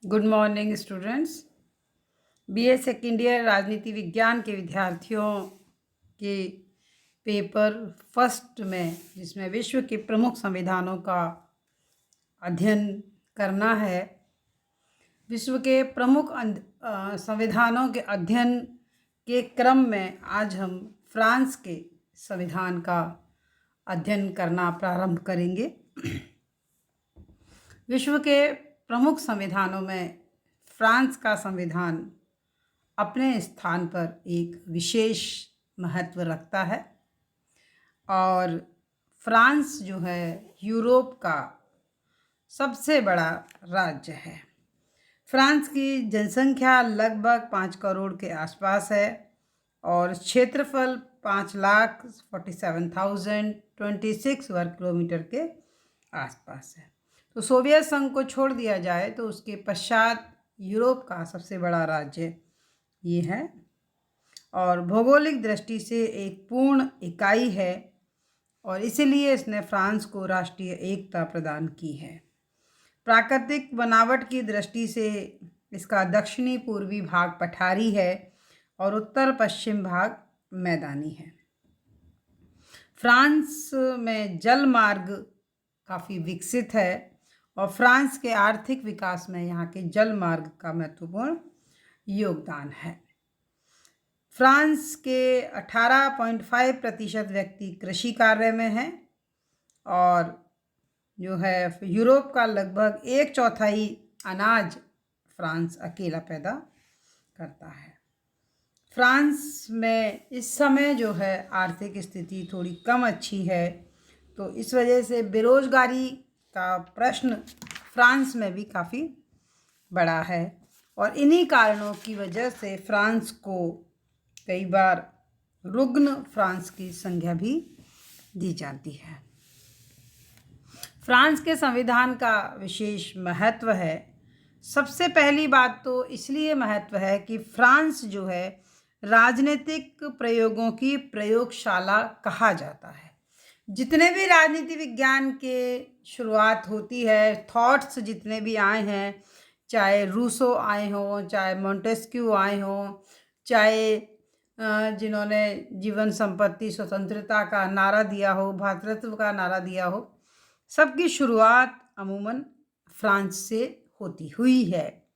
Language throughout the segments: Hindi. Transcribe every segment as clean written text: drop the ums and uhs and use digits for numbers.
Good morning students. BA second year राजनीति विज्ञान के विद्यार्थियों के पेपर फर्स्ट में, जिसमें विश्व के प्रमुख संविधानों का अध्ययन करना है, विश्व के प्रमुख संविधानों के अध्ययन के क्रम में आज हम फ्रांस के संविधान का अध्ययन करना प्रारंभ करेंगे। विश्व के प्रमुख संविधानों में फ्रांस का संविधान अपने स्थान पर एक विशेष महत्व रखता है और फ्रांस जो है यूरोप का सबसे बड़ा राज्य है। फ्रांस की जनसंख्या लगभग 5 करोड़ के आसपास है और क्षेत्रफल 5,47,026 वर्ग किलोमीटर के आसपास है। तो सोवियत संघ को छोड़ दिया जाए तो उसके पश्चात यूरोप का सबसे बड़ा राज्य ये है और भौगोलिक दृष्टि से एक पूर्ण इकाई है और इसीलिए इसने फ्रांस को राष्ट्रीय एकता प्रदान की है। प्राकृतिक बनावट की दृष्टि से इसका दक्षिणी पूर्वी भाग पठारी है और उत्तर पश्चिम भाग मैदानी है। फ्रांस में जल मार्ग काफ़ी विकसित है और फ्रांस के आर्थिक विकास में यहाँ के जल मार्ग का महत्वपूर्ण योगदान है। फ्रांस के 18.5% व्यक्ति कृषि कार्य में हैं और जो है यूरोप का लगभग 1/4 अनाज फ्रांस अकेला पैदा करता है। फ्रांस में इस समय जो है आर्थिक स्थिति थोड़ी कम अच्छी है, तो इस वजह से बेरोजगारी का प्रश्न फ्रांस में भी काफ़ी बड़ा है और इन्हीं कारणों की वजह से फ्रांस को कई बार रुग्ण फ्रांस की संज्ञा भी दी जाती है। फ्रांस के संविधान का विशेष महत्व है। सबसे पहली बात तो इसलिए महत्व है कि फ्रांस जो है राजनीतिक प्रयोगों की प्रयोगशाला कहा जाता है। जितने भी राजनीति विज्ञान के शुरुआत होती है, थॉट्स जितने भी आए हैं, चाहे रूसो आए हों, चाहे मोंटेस्क्यू आए हों, चाहे जिन्होंने जीवन संपत्ति स्वतंत्रता का नारा दिया हो, भ्रातृत्व का नारा दिया हो, सबकी शुरुआत अमूमन फ्रांस से होती हुई है।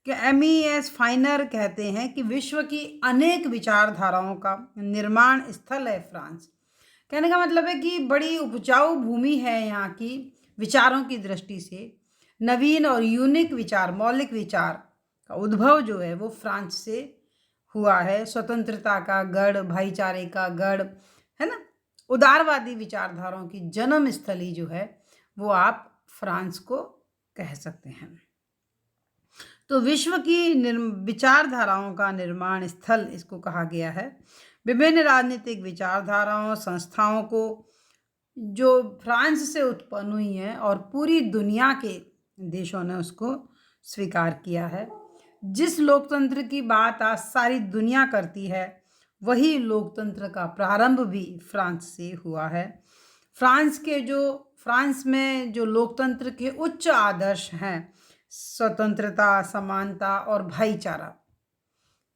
कि MES फाइनर कहते हैं कि विश्व की अनेक विचारधाराओं का निर्माण स्थल है फ्रांस। कहने का मतलब है कि बड़ी उपजाऊ भूमि है यहाँ की विचारों की दृष्टि से। नवीन और यूनिक विचार, मौलिक विचार का उद्भव जो है वो फ्रांस से हुआ है। स्वतंत्रता का गढ़, भाईचारे का गढ़, है ना। उदारवादी विचारधाराओं की जन्म स्थली जो है वो आप फ्रांस को कह सकते हैं। तो विश्व की विचारधाराओं का निर्माण स्थल इसको कहा गया है। विभिन्न राजनीतिक विचारधाराओं, संस्थाओं को जो फ्रांस से उत्पन्न हुई हैं और पूरी दुनिया के देशों ने उसको स्वीकार किया है। जिस लोकतंत्र की बात आज सारी दुनिया करती है, वही लोकतंत्र का प्रारंभ भी फ्रांस से हुआ है। फ्रांस में जो लोकतंत्र के उच्च आदर्श हैं, स्वतंत्रता, समानता और भाईचारा,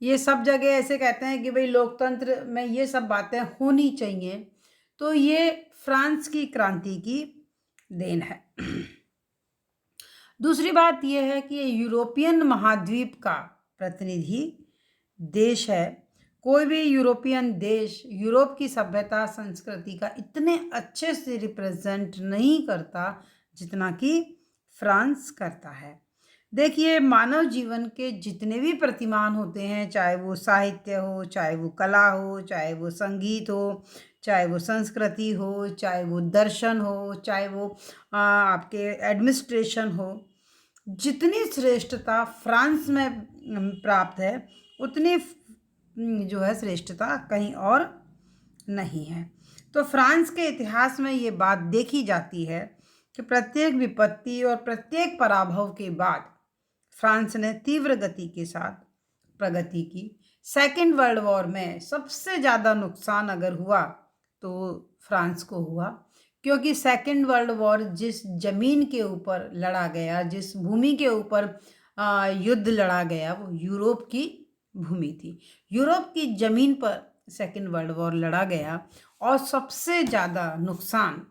ये सब जगह ऐसे कहते हैं कि भाई लोकतंत्र में ये सब बातें होनी चाहिए, तो ये फ्रांस की क्रांति की देन है। दूसरी बात यह है कि ये यूरोपियन महाद्वीप का प्रतिनिधि देश है। कोई भी यूरोपियन देश यूरोप की सभ्यता संस्कृति का इतने अच्छे से रिप्रेजेंट नहीं करता जितना कि फ्रांस करता है। देखिए, मानव जीवन के जितने भी प्रतिमान होते हैं, चाहे वो साहित्य हो, चाहे वो कला हो, चाहे वो संगीत हो, चाहे वो संस्कृति हो, चाहे वो दर्शन हो, चाहे वो आपके एडमिनिस्ट्रेशन हो, जितनी श्रेष्ठता फ्रांस में प्राप्त है उतनी जो है श्रेष्ठता कहीं और नहीं है। तो फ्रांस के इतिहास में ये बात देखी जाती है कि प्रत्येक विपत्ति और प्रत्येक पराभव के बाद फ्रांस ने तीव्र गति के साथ प्रगति की। सेकेंड वर्ल्ड वॉर में सबसे ज़्यादा नुकसान अगर हुआ तो फ्रांस को हुआ, क्योंकि सेकेंड वर्ल्ड वॉर जिस जमीन के ऊपर लड़ा गया, जिस भूमि के ऊपर युद्ध लड़ा गया वो यूरोप की भूमि थी। यूरोप की ज़मीन पर सेकेंड वर्ल्ड वॉर लड़ा गया और सबसे ज़्यादा नुकसान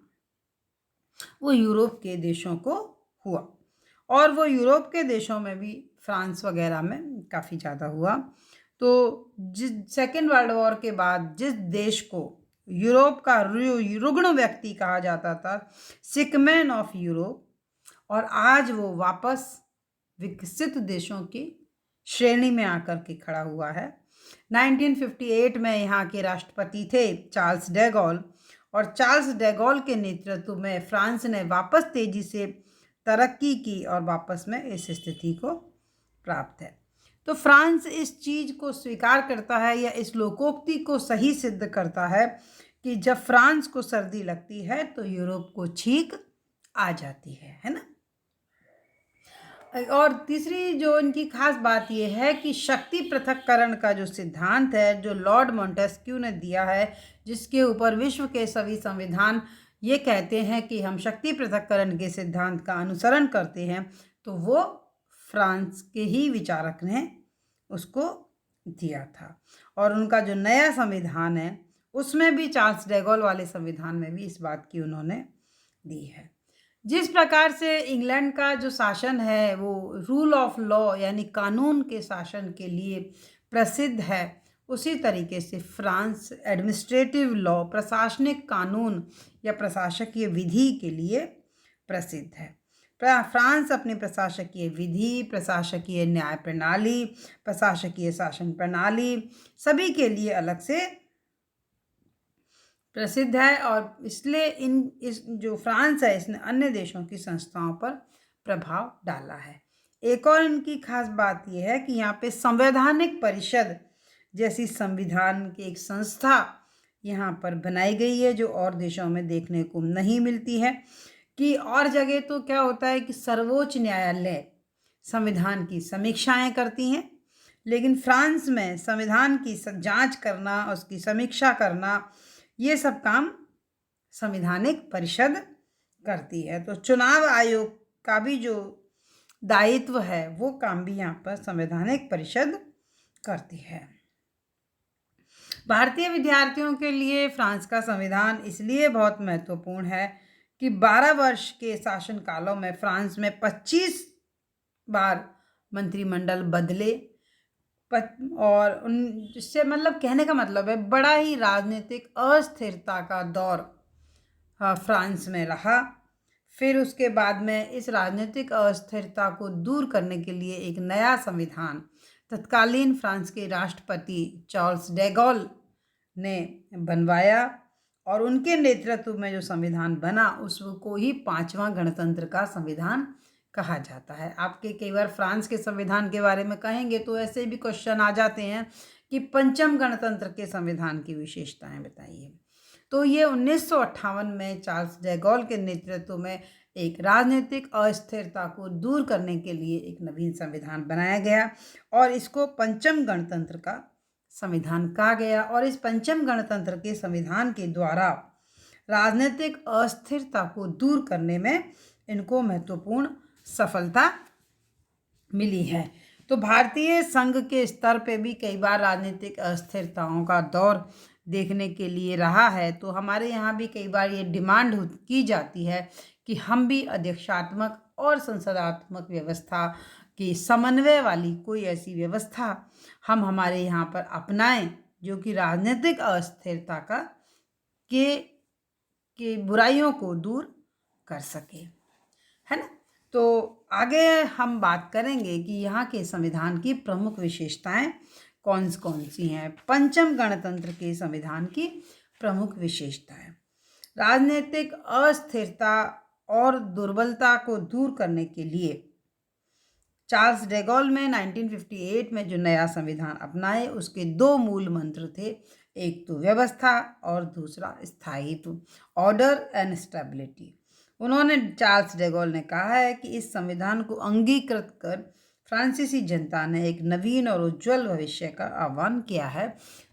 वो यूरोप के देशों को हुआ, और वो यूरोप के देशों में भी फ्रांस वगैरह में काफ़ी ज़्यादा हुआ। तो जिस सेकेंड वर्ल्ड वॉर के बाद जिस देश को यूरोप का रुग्ण व्यक्ति कहा जाता था, सिकमैन ऑफ यूरोप, और आज वो वापस विकसित देशों की श्रेणी में आकर के खड़ा हुआ है। 1958 में यहाँ के राष्ट्रपति थे चार्ल्स डे गॉल, और चार्ल्स डे गॉल के नेतृत्व में फ्रांस ने वापस तेजी से तरक्की की और वापस में इस स्थिति को प्राप्त है। तो फ्रांस इस चीज़ को स्वीकार करता है या इस लोकोक्ति को सही सिद्ध करता है कि जब फ्रांस को सर्दी लगती है तो यूरोप को छींक आ जाती है ना। और तीसरी जो इनकी खास बात यह है कि शक्ति पृथक्करण का जो सिद्धांत है, जो लॉर्ड मॉन्टेस्क्यू ने दिया है, जिसके ऊपर विश्व के सभी संविधान ये कहते हैं कि हम शक्ति पृथक्करण के सिद्धांत का अनुसरण करते हैं, तो वो फ्रांस के ही विचारक ने उसको दिया था। और उनका जो नया संविधान है उसमें भी चार्ल्स डे गॉल वाले संविधान में भी इस बात की उन्होंने दी है। जिस प्रकार से इंग्लैंड का जो शासन है वो रूल ऑफ लॉ यानी कानून के शासन के लिए प्रसिद्ध है, उसी तरीके से फ्रांस एडमिनिस्ट्रेटिव लॉ प्रशासनिक कानून या प्रशासकीय विधि के लिए प्रसिद्ध है। फ्रांस अपनी प्रशासकीय विधि, प्रशासकीय न्याय प्रणाली, प्रशासकीय शासन प्रणाली सभी के लिए अलग से प्रसिद्ध है, और इसलिए इस जो फ्रांस है इसने अन्य देशों की संस्थाओं पर प्रभाव डाला है। एक और इनकी खास बात यह है कि यहाँ पे संवैधानिक परिषद जैसी संविधान की एक संस्था यहाँ पर बनाई गई है, जो और देशों में देखने को नहीं मिलती है। कि और जगह तो क्या होता है कि सर्वोच्च न्यायालय संविधान की समीक्षाएं करती हैं, लेकिन फ्रांस में संविधान की जांच करना, उसकी समीक्षा करना, ये सब काम संवैधानिक परिषद करती है। तो चुनाव आयोग का भी जो दायित्व है वो काम भी यहाँ पर संवैधानिक परिषद करती है। भारतीय विद्यार्थियों के लिए फ्रांस का संविधान इसलिए बहुत महत्वपूर्ण है कि 12 वर्ष के शासन कालों में फ्रांस में 25 बार मंत्रिमंडल बदले, और उन जिससे मतलब कहने का मतलब है बड़ा ही राजनीतिक अस्थिरता का दौर फ्रांस में रहा। फिर उसके बाद में इस राजनीतिक अस्थिरता को दूर करने के लिए एक नया संविधान तत्कालीन फ्रांस के राष्ट्रपति चार्ल्स डे गॉल ने बनवाया, और उनके नेतृत्व में जो संविधान बना उसको ही 5वां गणतंत्र का संविधान कहा जाता है। आपके कई बार फ्रांस के संविधान के बारे में कहेंगे तो ऐसे भी क्वेश्चन आ जाते हैं कि 5म गणतंत्र के संविधान की विशेषताएं बताइए। तो ये 1958 में चार्ल्स डे गॉल के नेतृत्व में एक राजनीतिक अस्थिरता को दूर करने के लिए एक नवीन संविधान बनाया गया, और इसको 5म गणतंत्र का संविधान कहा गया। और इस 5म गणतंत्र के संविधान के द्वारा राजनीतिक अस्थिरता को दूर करने में इनको महत्वपूर्ण सफलता मिली है। तो भारतीय संघ के स्तर पे भी कई बार राजनीतिक अस्थिरताओं का दौर देखने के लिए रहा है। तो हमारे यहाँ भी कई बार ये डिमांड की जाती है कि हम भी अध्यक्षात्मक और संसदात्मक व्यवस्था की समन्वय वाली कोई ऐसी व्यवस्था हम हमारे यहाँ पर अपनाएं जो कि राजनीतिक अस्थिरता के बुराइयों को दूर कर सके, है ना। तो आगे हम बात करेंगे कि यहाँ के संविधान की प्रमुख विशेषताएं कौन सी हैं। 5म गणतंत्र के संविधान की प्रमुख विशेषताएं: राजनीतिक अस्थिरता और दुर्बलता को दूर करने के लिए चार्ल्स डे गॉल में 1958 में जो नया संविधान अपनाए उसके 2 मूल मंत्र थे, एक तो व्यवस्था और दूसरा स्थायित्व, ऑर्डर एंड स्टेबिलिटी। उन्होंने चार्ल्स डे गॉल ने कहा है कि इस संविधान को अंगीकृत कर फ्रांसीसी जनता ने एक नवीन और उज्जवल भविष्य का आह्वान किया है।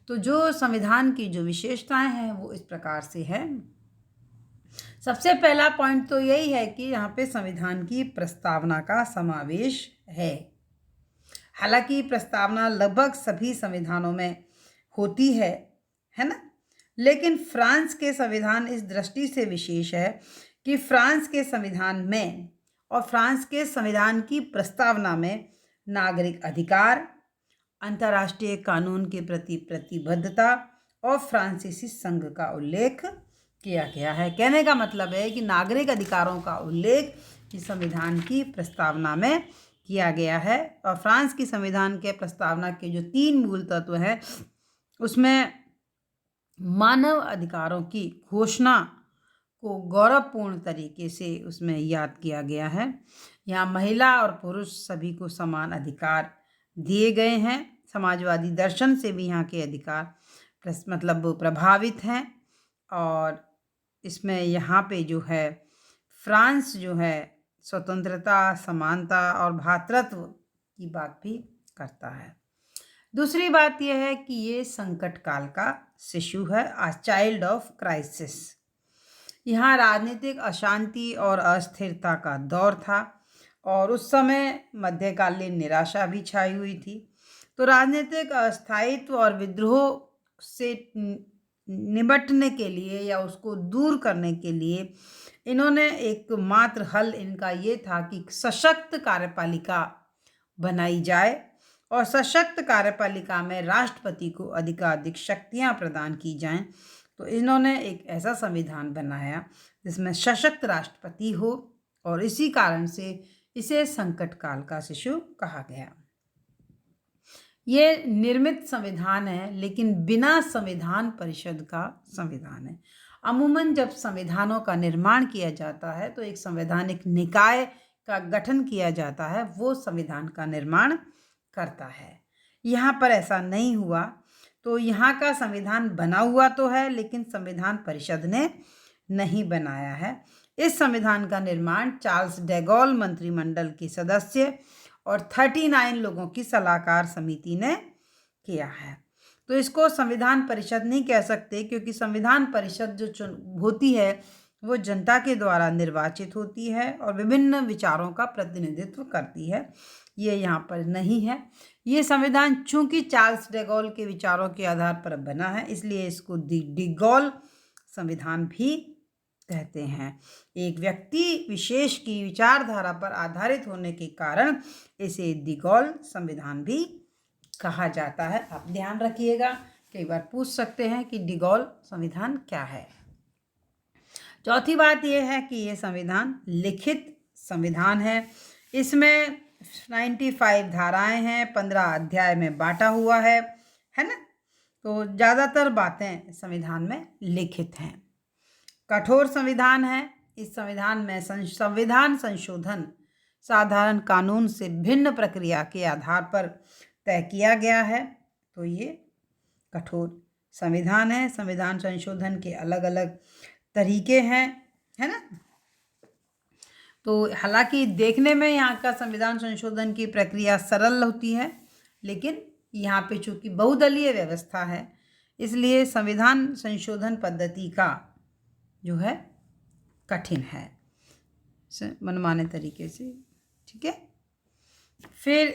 तो जो संविधान की जो विशेषताएं हैं वो इस प्रकार से है। सबसे पहला पॉइंट तो यही है कि यहाँ पे संविधान की प्रस्तावना का समावेश है। हालांकि प्रस्तावना लगभग सभी संविधानों में होती है ना, लेकिन फ्रांस के संविधान इस दृष्टि से विशेष है कि फ्रांस के संविधान में और फ्रांस के संविधान की प्रस्तावना में नागरिक अधिकार, अंतर्राष्ट्रीय कानून के प्रति प्रतिबद्धता और फ्रांसीसी संघ का उल्लेख किया गया है। कहने का मतलब है कि नागरिक अधिकारों का उल्लेख इस संविधान की प्रस्तावना में किया गया है। और फ्रांस की संविधान के प्रस्तावना के जो 3 मूल तत्व हैं उसमें मानव अधिकारों की घोषणा को गौरवपूर्ण तरीके से उसमें याद किया गया है। यहाँ महिला और पुरुष सभी को समान अधिकार दिए गए हैं। समाजवादी दर्शन से भी यहाँ के अधिकार मतलब प्रभावित हैं। और इसमें यहाँ पे जो है फ्रांस जो है स्वतंत्रता, समानता और भ्रातृत्व की बात भी करता है। दूसरी बात यह है कि ये संकट काल का शिशु है, अ चाइल्ड ऑफ क्राइसिस। यहाँ राजनीतिक अशांति और अस्थिरता का दौर था और उस समय मध्यकालीन निराशा भी छाई हुई थी। तो राजनीतिक अस्थायित्व और विद्रोह से निपटने के लिए या उसको दूर करने के लिए इन्होंने एकमात्र हल इनका ये था कि सशक्त कार्यपालिका बनाई जाए और सशक्त कार्यपालिका में राष्ट्रपति को अधिकाधिक शक्तियां प्रदान की जाएं। तो इन्होंने एक ऐसा संविधान बनाया जिसमें सशक्त राष्ट्रपति हो और इसी कारण से इसे संकट काल का शिशु कहा गया। ये निर्मित संविधान है लेकिन बिना संविधान परिषद का संविधान है। अमूमन जब संविधानों का निर्माण किया जाता है तो एक संवैधानिक निकाय का गठन किया जाता है, वो संविधान का निर्माण करता है। यहाँ पर ऐसा नहीं हुआ। तो यहाँ का संविधान बना हुआ तो है लेकिन संविधान परिषद ने नहीं बनाया है। इस संविधान का निर्माण चार्ल्स डे गॉल मंत्रिमंडल के सदस्य और 39 लोगों की सलाहकार समिति ने किया है। तो इसको संविधान परिषद नहीं कह सकते क्योंकि संविधान परिषद जो होती है वो जनता के द्वारा निर्वाचित होती है और विभिन्न विचारों का प्रतिनिधित्व करती है। ये यहाँ पर नहीं है। ये संविधान चूंकि चार्ल्स डे गॉल के विचारों के आधार पर बना है इसलिए इसको डी गॉल संविधान भी कहते हैं। एक व्यक्ति विशेष की विचारधारा पर आधारित होने के कारण इसे डी गॉल संविधान भी कहा जाता है। आप ध्यान रखिएगा, कई बार पूछ सकते हैं कि डी गॉल संविधान क्या है। चौथी बात यह है कि ये संविधान लिखित संविधान है। इसमें 95 धाराएं हैं, 15 अध्याय में बांटा हुआ है ना। तो ज़्यादातर बातें संविधान में लिखित हैं। कठोर संविधान है। इस संविधान में संविधान संशोधन साधारण कानून से भिन्न प्रक्रिया के आधार पर तय किया गया है। तो ये कठोर संविधान है। संविधान संशोधन के अलग अलग तरीके हैं, है ना। तो हालांकि देखने में यहाँ का संविधान संशोधन की प्रक्रिया सरल होती है लेकिन यहाँ पे चूँकि बहुदलीय व्यवस्था है इसलिए संविधान संशोधन पद्धति का जो है कठिन है मनमाने तरीके से, ठीक है। फिर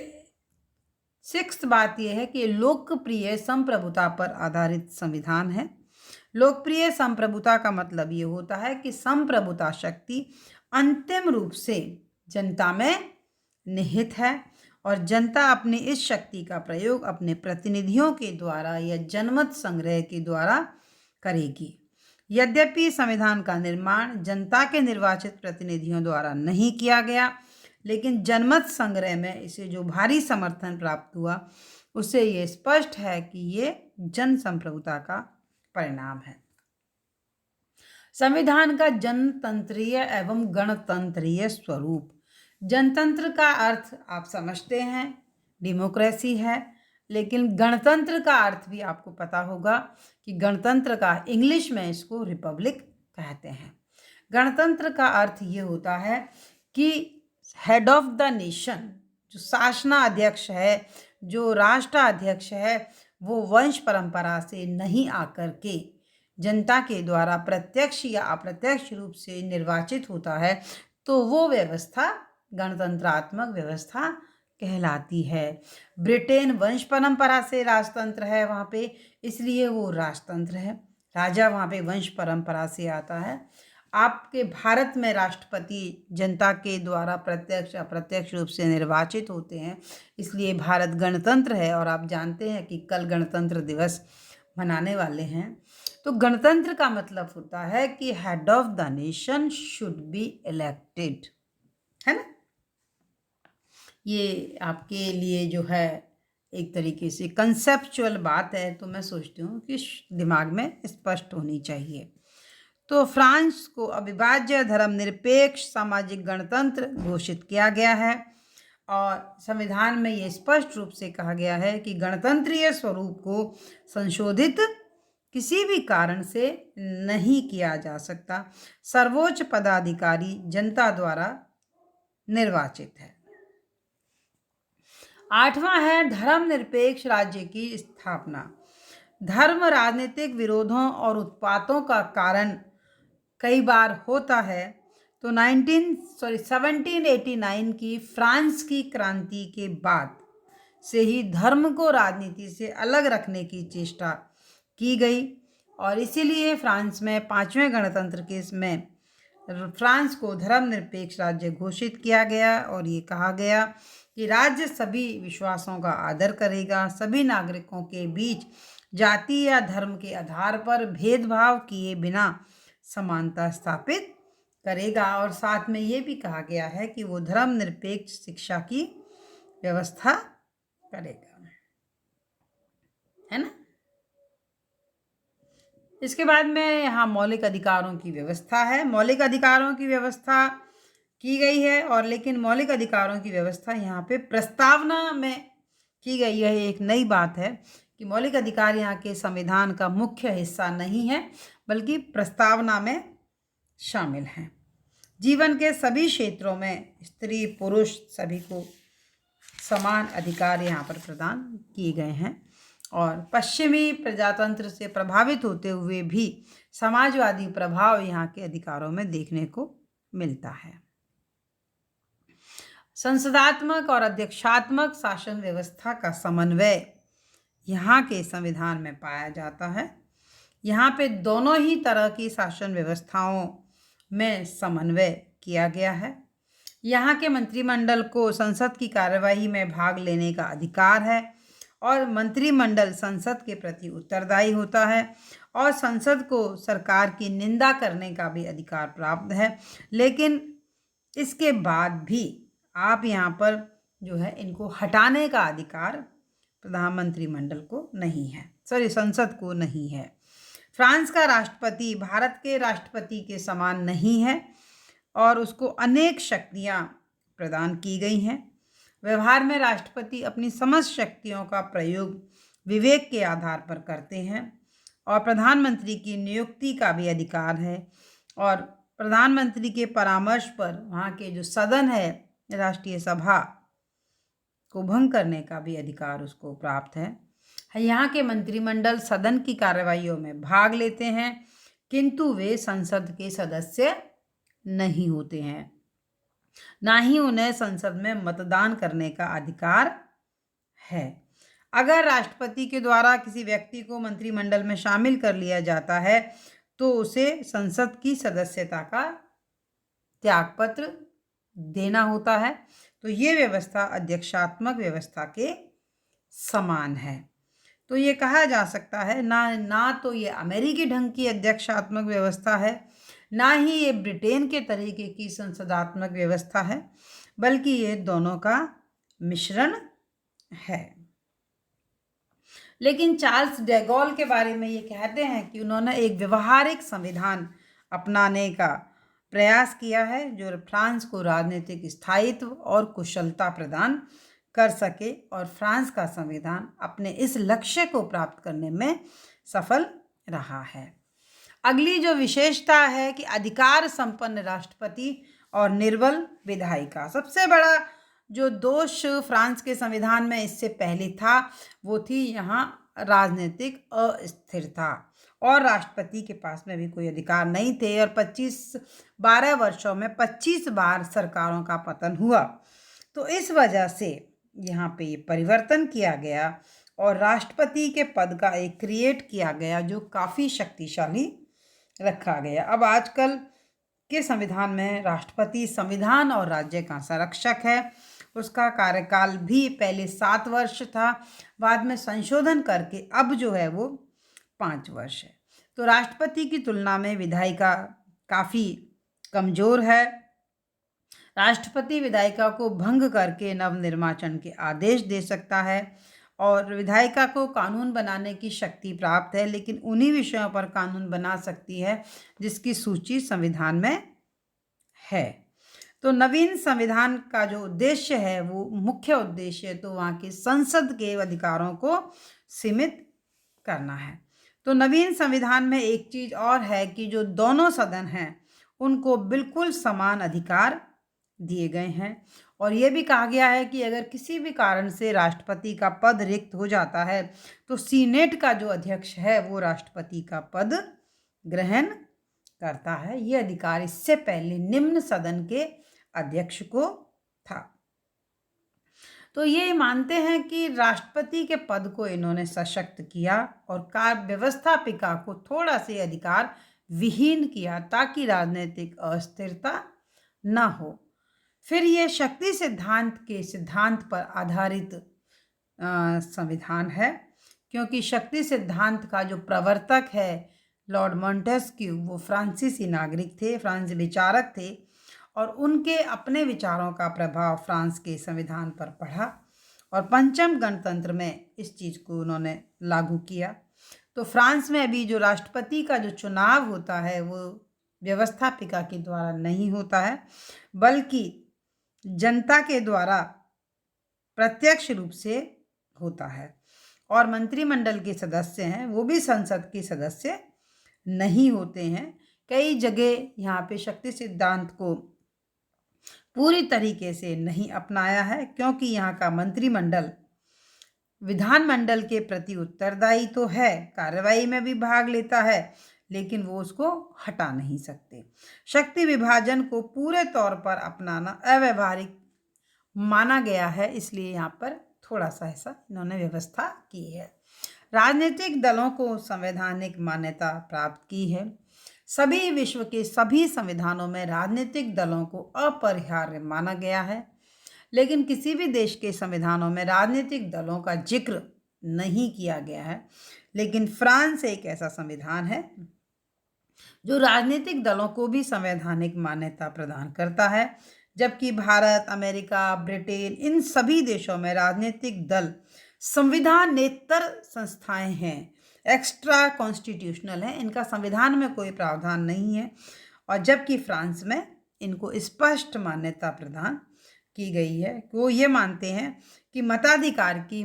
6th बात यह है कि लोकप्रिय संप्रभुता पर आधारित संविधान है। लोकप्रिय संप्रभुता का मतलब ये होता है कि संप्रभुता शक्ति अंतिम रूप से जनता में निहित है और जनता अपनी इस शक्ति का प्रयोग अपने प्रतिनिधियों के द्वारा या जनमत संग्रह के द्वारा करेगी। यद्यपि संविधान का निर्माण जनता के निर्वाचित प्रतिनिधियों द्वारा नहीं किया गया लेकिन जनमत संग्रह में इसे जो भारी समर्थन प्राप्त हुआ उससे ये स्पष्ट है कि ये जन संप्रभुता का परिणाम है। संविधान का जनतंत्रीय एवं गणतंत्रीय स्वरूप। जनतंत्र का अर्थ आप समझते हैं डेमोक्रेसी है, लेकिन गणतंत्र का अर्थ भी आपको पता होगा कि गणतंत्र का इंग्लिश में इसको रिपब्लिक कहते हैं। गणतंत्र का अर्थ ये होता है कि हेड ऑफ द नेशन, जो शासनाध्यक्ष है, जो राष्ट्राध्यक्ष है, वो वंश परंपरा से नहीं आकर के जनता के द्वारा प्रत्यक्ष या अप्रत्यक्ष रूप से निर्वाचित होता है, तो वो व्यवस्था गणतंत्रात्मक व्यवस्था कहलाती है। ब्रिटेन वंश परंपरा से राजतंत्र है वहाँ पे, इसलिए वो राजतंत्र है। राजा वहाँ पे वंश परंपरा से आता है। आपके भारत में राष्ट्रपति जनता के द्वारा प्रत्यक्ष अप्रत्यक्ष रूप से निर्वाचित होते हैं, इसलिए भारत गणतंत्र है। और आप जानते हैं कि कल गणतंत्र दिवस मनाने वाले हैं। तो गणतंत्र का मतलब होता है कि head of the nation should be elected, है ना। ये आपके लिए जो है एक तरीके से कंसेप्चुअल बात है, तो मैं सोचती हूँ कि दिमाग में स्पष्ट होनी चाहिए। तो फ्रांस को अविभाज्य धर्मनिरपेक्ष सामाजिक गणतंत्र घोषित किया गया है और संविधान में ये स्पष्ट रूप से कहा गया है कि गणतंत्रीय स्वरूप को संशोधित किसी भी कारण से नहीं किया जा सकता। सर्वोच्च पदाधिकारी जनता द्वारा निर्वाचित है। 8वां है धर्मनिरपेक्ष राज्य की स्थापना। धर्म राजनीतिक विरोधों और उत्पातों का कारण कई बार होता है। तो 1789 की फ्रांस की क्रांति के बाद से ही धर्म को राजनीति से अलग रखने की चेष्टा की गई और इसीलिए फ्रांस में 5वें गणतंत्र के में फ्रांस को धर्मनिरपेक्ष राज्य घोषित किया गया और ये कहा गया कि राज्य सभी विश्वासों का आदर करेगा, सभी नागरिकों के बीच जाति या धर्म के आधार पर भेदभाव किए बिना समानता स्थापित करेगा और साथ में ये भी कहा गया है कि वो धर्मनिरपेक्ष शिक्षा की व्यवस्था करेगा, है ना। इसके बाद में यहाँ मौलिक अधिकारों की व्यवस्था है। मौलिक अधिकारों की व्यवस्था की गई है और लेकिन मौलिक अधिकारों की व्यवस्था यहाँ पे प्रस्तावना में की गई है। एक नई बात है कि मौलिक अधिकार यहाँ के संविधान का मुख्य हिस्सा नहीं है बल्कि प्रस्तावना में शामिल हैं। जीवन के सभी क्षेत्रों में स्त्री पुरुष सभी को समान अधिकार यहाँ पर प्रदान किए गए हैं और पश्चिमी प्रजातंत्र से प्रभावित होते हुए भी समाजवादी प्रभाव यहाँ के अधिकारों में देखने को मिलता है। संसदात्मक और अध्यक्षात्मक शासन व्यवस्था का समन्वय यहाँ के संविधान में पाया जाता है। यहाँ पे दोनों ही तरह की शासन व्यवस्थाओं में समन्वय किया गया है। यहाँ के मंत्रिमंडल को संसद की कार्यवाही में भाग लेने का अधिकार है और मंत्रिमंडल संसद के प्रति उत्तरदायी होता है और संसद को सरकार की निंदा करने का भी अधिकार प्राप्त है। लेकिन इसके बाद भी आप यहाँ पर जो है इनको हटाने का अधिकार प्रधानमंत्री मंडल को नहीं है, संसद को नहीं है। फ्रांस का राष्ट्रपति भारत के राष्ट्रपति के समान नहीं है और उसको अनेक शक्तियाँ प्रदान की गई हैं। व्यवहार में राष्ट्रपति अपनी समस्त शक्तियों का प्रयोग विवेक के आधार पर करते हैं और प्रधानमंत्री की नियुक्ति का भी अधिकार है और प्रधानमंत्री के परामर्श पर वहाँ के जो सदन है राष्ट्रीय सभा को भंग करने का भी अधिकार उसको प्राप्त है। यहाँ के मंत्रिमंडल सदन की कार्यवाहियों में भाग लेते हैं किंतु वे संसद के सदस्य नहीं होते हैं, ना ही उन्हें संसद में मतदान करने का अधिकार है। अगर राष्ट्रपति के द्वारा किसी व्यक्ति को मंत्रिमंडल में शामिल कर लिया जाता है तो उसे संसद की सदस्यता का त्यागपत्र देना होता है। तो ये व्यवस्था अध्यक्षात्मक व्यवस्था के समान है। तो ये कहा जा सकता है ना तो ये अमेरिकी ढंग की अध्यक्षात्मक व्यवस्था है, ना ही ये ब्रिटेन के तरीके की संसदात्मक व्यवस्था है, बल्कि ये दोनों का मिश्रण है। लेकिन चार्ल्स डे गॉल के बारे में ये कहते हैं कि उन्होंने एक व्यवहारिक संविधान अपनाने का प्रयास किया है जो फ्रांस को राजनीतिक स्थायित्व और कुशलता प्रदान कर सके और फ्रांस का संविधान अपने इस लक्ष्य को प्राप्त करने में सफल रहा है। अगली जो विशेषता है कि अधिकार संपन्न राष्ट्रपति और निर्बल विधायिका। सबसे बड़ा जो दोष फ्रांस के संविधान में इससे पहले था वो थी यहाँ राजनीतिक अस्थिरता और राष्ट्रपति के पास में भी कोई अधिकार नहीं थे और 12 वर्षों में 25 बार सरकारों का पतन हुआ। तो इस वजह से यहाँ पे ये परिवर्तन किया गया और राष्ट्रपति के पद का एक क्रिएट किया गया जो काफ़ी शक्तिशाली रखा गया। अब आजकल के संविधान में राष्ट्रपति संविधान और राज्य का संरक्षक है। उसका कार्यकाल भी पहले 7 वर्ष था, बाद में संशोधन करके अब जो है वो 5 वर्ष है। तो राष्ट्रपति की तुलना में विधायिका काफ़ी कमज़ोर है। राष्ट्रपति विधायिका को भंग करके नवनिर्वाचन के आदेश दे सकता है और विधायिका को कानून बनाने की शक्ति प्राप्त है, लेकिन उन्हीं विषयों पर कानून बना सकती है जिसकी सूची संविधान में है। तो नवीन संविधान का जो उद्देश्य है वो मुख्य उद्देश्य तो वहाँ की संसद के अधिकारों को सीमित करना है। तो नवीन संविधान में एक चीज़ और है कि जो दोनों सदन हैं उनको बिल्कुल समान अधिकार दिए गए हैं और ये भी कहा गया है कि अगर किसी भी कारण से राष्ट्रपति का पद रिक्त हो जाता है तो सीनेट का जो अध्यक्ष है वो राष्ट्रपति का पद ग्रहण करता है। ये अधिकार इससे पहले निम्न सदन के अध्यक्ष को था। तो ये मानते हैं कि राष्ट्रपति के पद को इन्होंने सशक्त किया और कार्य व्यवस्थापिका को थोड़ा से अधिकार विहीन किया ताकि राजनीतिक अस्थिरता न हो। फिर ये शक्ति सिद्धांत के सिद्धांत पर आधारित संविधान है, क्योंकि शक्ति सिद्धांत का जो प्रवर्तक है लॉर्ड मॉन्टेस्क्यू वो फ्रांसीसी नागरिक थे, फ्रांस विचारक थे और उनके अपने विचारों का प्रभाव फ्रांस के संविधान पर पड़ा और पंचम गणतंत्र में इस चीज़ को उन्होंने लागू किया। तो फ्रांस में अभी जो राष्ट्रपति का जो चुनाव होता है वो व्यवस्थापिका के द्वारा नहीं होता है, बल्कि जनता के द्वारा प्रत्यक्ष रूप से होता है और मंत्रिमंडल के सदस्य हैं वो भी संसद के सदस्य नहीं होते हैं। कई जगह यहाँ पे शक्ति सिद्धांत को पूरी तरीके से नहीं अपनाया है, क्योंकि यहाँ का मंत्रिमंडल विधानमंडल के प्रति उत्तरदायी तो है, कार्रवाई में भी भाग लेता है, लेकिन वो उसको हटा नहीं सकते। शक्ति विभाजन को पूरे तौर पर अपनाना अव्यावहारिक माना गया है, इसलिए यहाँ पर थोड़ा सा ऐसा इन्होंने व्यवस्था की है। राजनीतिक दलों को संवैधानिक मान्यता प्राप्त की है। सभी विश्व के सभी संविधानों में राजनीतिक दलों को अपरिहार्य माना गया है, लेकिन किसी भी देश के संविधानों में राजनीतिक दलों का जिक्र नहीं किया गया है। लेकिन फ्रांस एक ऐसा संविधान है जो राजनीतिक दलों को भी संवैधानिक मान्यता प्रदान करता है, जबकि भारत, अमेरिका, ब्रिटेन इन सभी देशों में राजनीतिक दल संविधानेतर संस्थाएं हैं, एक्स्ट्रा कॉन्स्टिट्यूशनल हैं, इनका संविधान में कोई प्रावधान नहीं है और जबकि फ्रांस में इनको स्पष्ट मान्यता प्रदान की गई है। वो ये मानते हैं कि मताधिकार की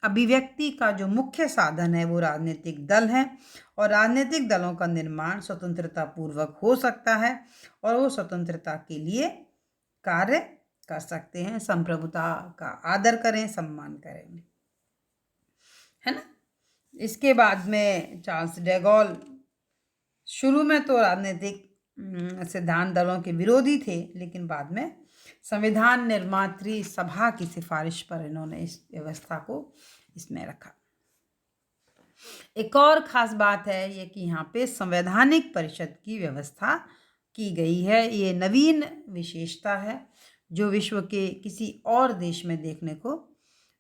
अभिव्यक्ति का जो मुख्य साधन है वो राजनीतिक दल हैं और राजनीतिक दलों का निर्माण स्वतंत्रता पूर्वक हो सकता है और वो स्वतंत्रता के लिए कार्य कर सकते हैं, संप्रभुता का आदर करें, सम्मान करें, है ना। इसके बाद में चार्ल्स डे गॉल शुरू में तो राजनीतिक सिद्धांत दलों के विरोधी थे, लेकिन बाद में संविधान निर्मात्री सभा की सिफारिश पर इन्होंने इस व्यवस्था को इसमें रखा। एक और खास बात है ये कि यहाँ पे संवैधानिक परिषद की व्यवस्था की गई है। ये नवीन विशेषता है जो विश्व के किसी और देश में देखने को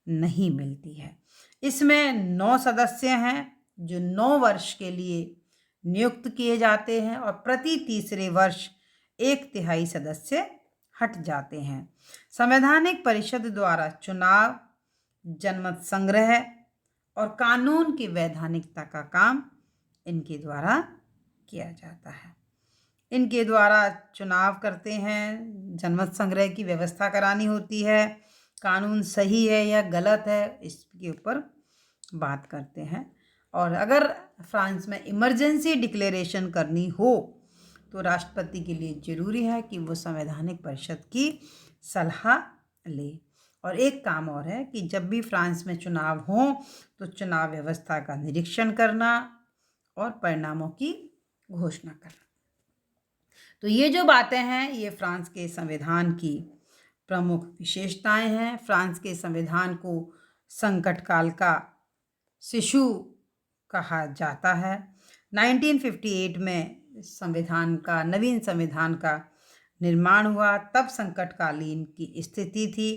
नहीं मिलती है। इसमें 9 सदस्य हैं जो 9 वर्ष के लिए नियुक्त किए जाते हैं और प्रति तीसरे वर्ष 1/3 सदस्य हट जाते हैं। संवैधानिक परिषद द्वारा चुनाव, जनमत संग्रह और कानून की वैधानिकता का काम इनके द्वारा किया जाता है। इनके द्वारा चुनाव करते हैं, जनमत संग्रह की व्यवस्था करानी होती है, कानून सही है या गलत है इसके ऊपर बात करते हैं और अगर फ्रांस में इमरजेंसी डिक्लेरेशन करनी हो तो राष्ट्रपति के लिए ज़रूरी है कि वो संवैधानिक परिषद की सलाह ले। और एक काम और है कि जब भी फ्रांस में चुनाव हो तो चुनाव व्यवस्था का निरीक्षण करना और परिणामों की घोषणा करना। तो ये जो बातें हैं ये फ्रांस के संविधान की प्रमुख विशेषताएं हैं। फ्रांस के संविधान को संकट काल का शिशु कहा जाता है। 1958 में नवीन संविधान का निर्माण हुआ, तब संकटकालीन की स्थिति थी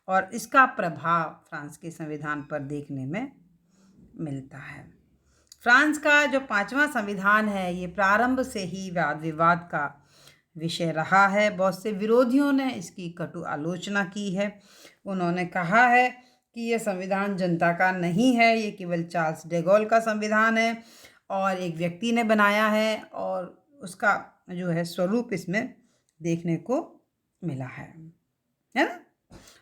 और इसका प्रभाव फ्रांस के संविधान पर देखने में मिलता है। फ्रांस का जो 5वां संविधान है, ये प्रारंभ से ही वाद विवाद का विषय रहा है। बहुत से विरोधियों ने इसकी कटु आलोचना की है। उन्होंने कहा है कि यह संविधान जनता का नहीं है, ये केवल चार्ल्स डे गॉल का संविधान है और एक व्यक्ति ने बनाया है और उसका जो है स्वरूप इसमें देखने को मिला है ना।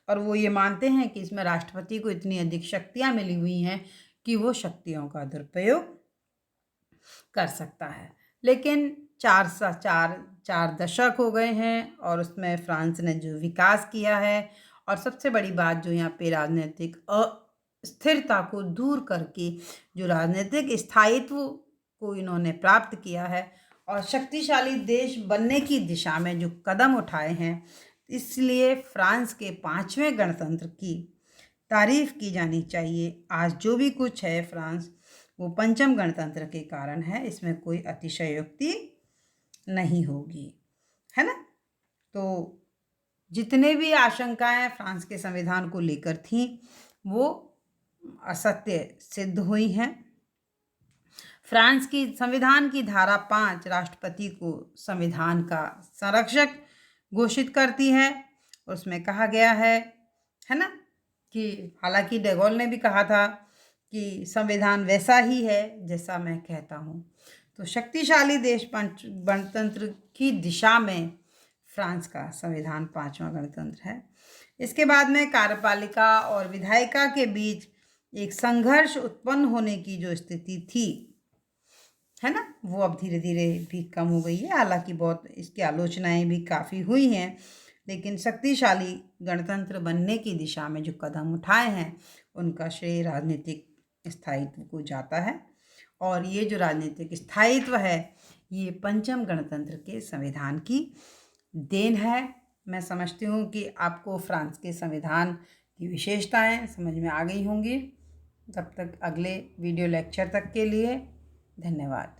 और वो ये मानते हैं कि इसमें राष्ट्रपति को इतनी अधिक शक्तियां मिली हुई हैं कि वो शक्तियों का दुरुपयोग कर सकता है। लेकिन चार दशक हो गए हैं और उसमें फ्रांस ने जो विकास किया है, और सबसे बड़ी बात जो यहाँ पे राजनीतिक अस्थिरता को दूर करके जो राजनीतिक स्थायित्व को इन्होंने प्राप्त किया है और शक्तिशाली देश बनने की दिशा में जो कदम उठाए हैं, इसलिए फ्रांस के 5वें गणतंत्र की तारीफ की जानी चाहिए। आज जो भी कुछ है फ्रांस, वो 5म गणतंत्र के कारण है, इसमें कोई अतिशयोक्ति नहीं होगी, है ना। तो जितने भी आशंकाएं फ्रांस के संविधान को लेकर थीं, वो असत्य सिद्ध हुई हैं। फ्रांस की संविधान की धारा 5 राष्ट्रपति को संविधान का संरक्षक घोषित करती है। उसमें कहा गया है ना, कि हालांकि डे गॉल ने भी कहा था कि संविधान वैसा ही है जैसा मैं कहता हूँ। तो शक्तिशाली देश गणतंत्र की दिशा में फ्रांस का संविधान 5वां गणतंत्र है। इसके बाद में कार्यपालिका और विधायिका के बीच एक संघर्ष उत्पन्न होने की जो स्थिति थी, है ना, वो अब धीरे धीरे भी कम हो गई है। हालांकि बहुत इसकी आलोचनाएं भी काफ़ी हुई हैं, लेकिन शक्तिशाली गणतंत्र बनने की दिशा में जो कदम उठाए हैं, उनका श्रेय राजनीतिक स्थायित्व को जाता है। और ये जो राजनीतिक स्थायित्व है, ये 5म गणतंत्र के संविधान की देन है। मैं समझती हूँ कि आपको फ्रांस के संविधान की विशेषताएं समझ में आ गई होंगी। तब तक अगले वीडियो लेक्चर तक के लिए धन्यवाद।